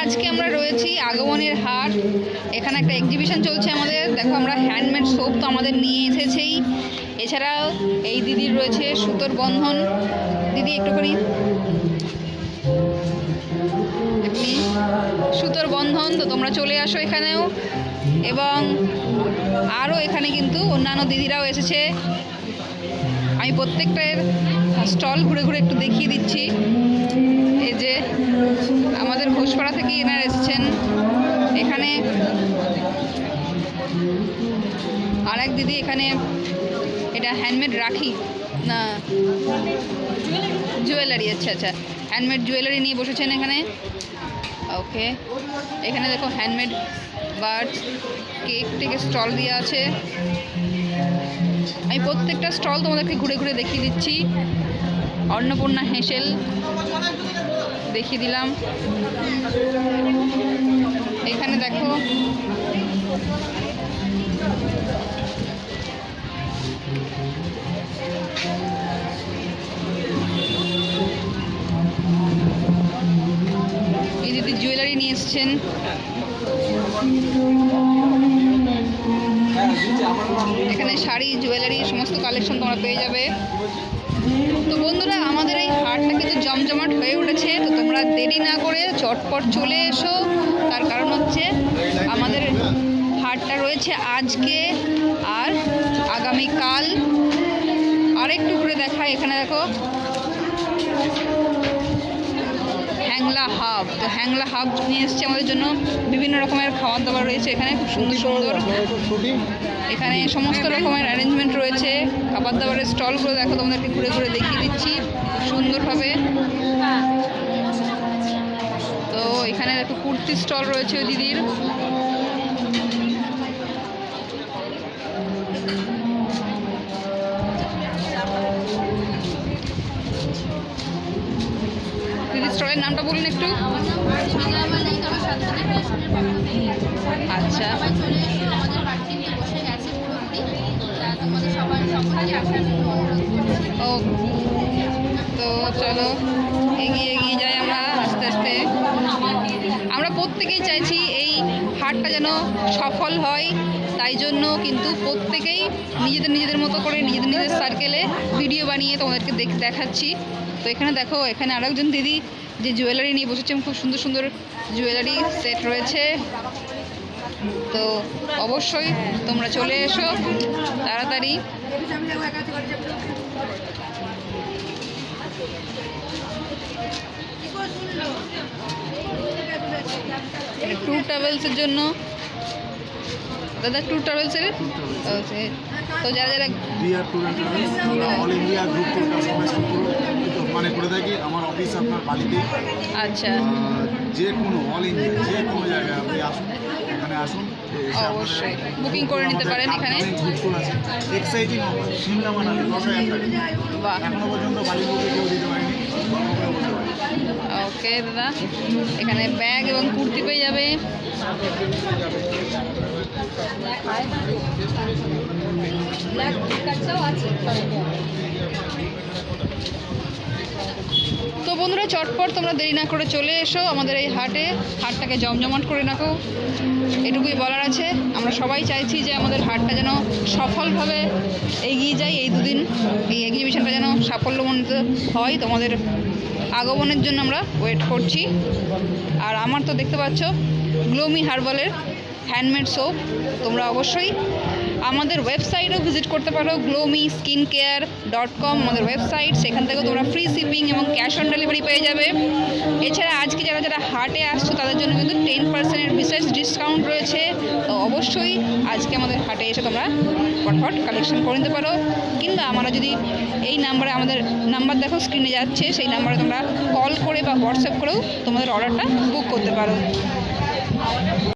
আজকে আমরা রয়েছি আগমনের হাট। এখানে একটা এক্সিবিশন চলছে আমাদের। দেখো আমরা হ্যান্ডমেড সোপ তো আমাদের নিয়ে এসেছেই। এছাড়াও এই দিদির রয়েছে সুতোর বন্ধন। দিদি একটু করি সুতোর বন্ধন, তো তোমরা চলে আসো এখানেও। এবং আরও এখানে কিন্তু অন্যান্য দিদিরাও এসেছে। আমি প্রত্যেকটার স্টল ঘুরে ঘুরে একটু দেখিয়ে দিচ্ছি। এই যে আমাদের ঘোষপাড়া থেকে এনারা এসেছেন। এখানে আর এক দিদি এখানে এটা হ্যান্ডমেড রাখি না জুয়েলারি, আচ্ছা আচ্ছা হ্যান্ডমেড জুয়েলারি নিয়ে বসেছেন এখানে। ওকে, এখানে দেখো হ্যান্ডমেড বার্ডস কেক টেকের স্টল দেওয়া আছে। আমি প্রত্যেকটা স্টল তোমাদেরকে ঘুরে ঘুরে দেখিয়ে দিচ্ছি। অন্নপূর্ণা হেঁসেল দেখিয়ে দিলাম। এখানে দেখো এই দিদি জুয়েলারি নিয়ে এসছেন। এখানে শাড়ি জুয়েলারি সমস্ত কালেকশন তোমরা পেয়ে যাবে। তো বন্ধুরা, আমাদের এই হাটটা কিন্তু জমজমাট হয়ে উঠেছে। তো তোমরা দেরি না করে চটপট চলে এসো। তার কারণ হচ্ছে আমাদের হাটটা রয়েছে আজকে আর আগামীকাল। আরেকটু ঘুরে দেখা, এখানে দেখো হ্যাংলা হাব। তো হ্যাংলা হাব নিয়ে এসছে আমাদের জন্য। বিভিন্ন রকমের খাবার দাবার রয়েছে এখানে, খুব সুন্দর সুন্দর। এখানে সমস্ত রকমের অ্যারেঞ্জমেন্ট রয়েছে। খাবার দাবারের স্টলগুলো দেখো, তোমাদেরকে ঘুরে ঘুরে দেখিয়ে দিচ্ছি সুন্দরভাবে। তো এখানে দেখো কুর্তি স্টল রয়েছে ওই দিদির। দিদির স্টলের নামটা বলুন একটু। আচ্ছা, ও তো চলো এগিয়ে এগিয়ে যাই আমরা আস্তে আস্তে। আমরা প্রত্যেকেই চাইছি এই হাটটা যেন সফল হয়। তাই জন্য কিন্তু প্রত্যেকেই নিজেদের মতো করে নিজেদের সার্কেলে ভিডিও বানিয়ে তোমাদেরকে দেখাচ্ছি। তো এখানে দেখো, এখানে আরেকজন দিদি যে জুয়েলারি নিয়ে বসেছেন। খুব সুন্দর সুন্দর জুয়েলারি সেট রয়েছে। তো অবশ্যই তোমরা চলে এসো তাড়াতাড়ি। ট্যুর ট্রাভেলসের জন্য দাদা, ট্যুর ট্রাভেলসের তো যারা যারা অল ইন্ডিয়া গ্রুপ মানে করে থাকি। আমার অফিস আপনার বালিতে। আচ্ছা, যে কোনো অল ইন্ডিয়া যে কোনো জায়গায় আপনি আসুন, এখানে আসুন, অবশ্যই বুকিং করে নিতে পারেন। এখানে এক্সাইটিং সিমলা মানালি 10,000 টাকা। বাহ, এখনো পর্যন্ত বালি বুকে কেউ দিতে পারেনি। ওকে দাদা, এখানে ব্যাগ এবং কুর্তি পেয়ে যাবে। তো বন্ধুরা, চটপট তোমরা দেরি না করে চলে এসো আমাদের এই হাটটাকে জমজমাট করে রাখো। এটুকুই বলার আছে। আমরা সবাই চাইছি যে আমাদের হাটটা যেন সফলভাবে এগিয়ে যায়। এই দুদিন এই এক্সিবিশনটা যেন সাফল্যমণ্ডিত হয়। তোমাদের আগমনের জন্য আমরা ওয়েট করছি। আর আমার তো দেখতে পাচ্ছ গ্লোমি হার্বালের হ্যান্ডমেড সোপ। তোমরা অবশ্যই আমাদের ওয়েবসাইটেও ভিজিট করতে পারো, glowmeskincare.com আমাদের ওয়েবসাইট। সেখান থেকেও তোমরা ফ্রি শিপিং এবং ক্যাশ অন ডেলিভারি পেয়ে যাবে। এছাড়া আজকে যারা যারা হাটে আসছো তাদের জন্য কিন্তু 10% বিশেষ ডিসকাউন্ট রয়েছে। তো অবশ্যই আজকে আমাদের হাটে এসে তোমরা ফটফট কালেকশন করে নিতে পারো। কিংবা আমরা যদি এই নাম্বারে, আমাদের নাম্বার দেখো স্ক্রিনে যাচ্ছে, সেই নাম্বারে তোমরা কল করে বা হোয়াটসঅ্যাপ করেও তোমাদের অর্ডারটা বুক করতে পারো।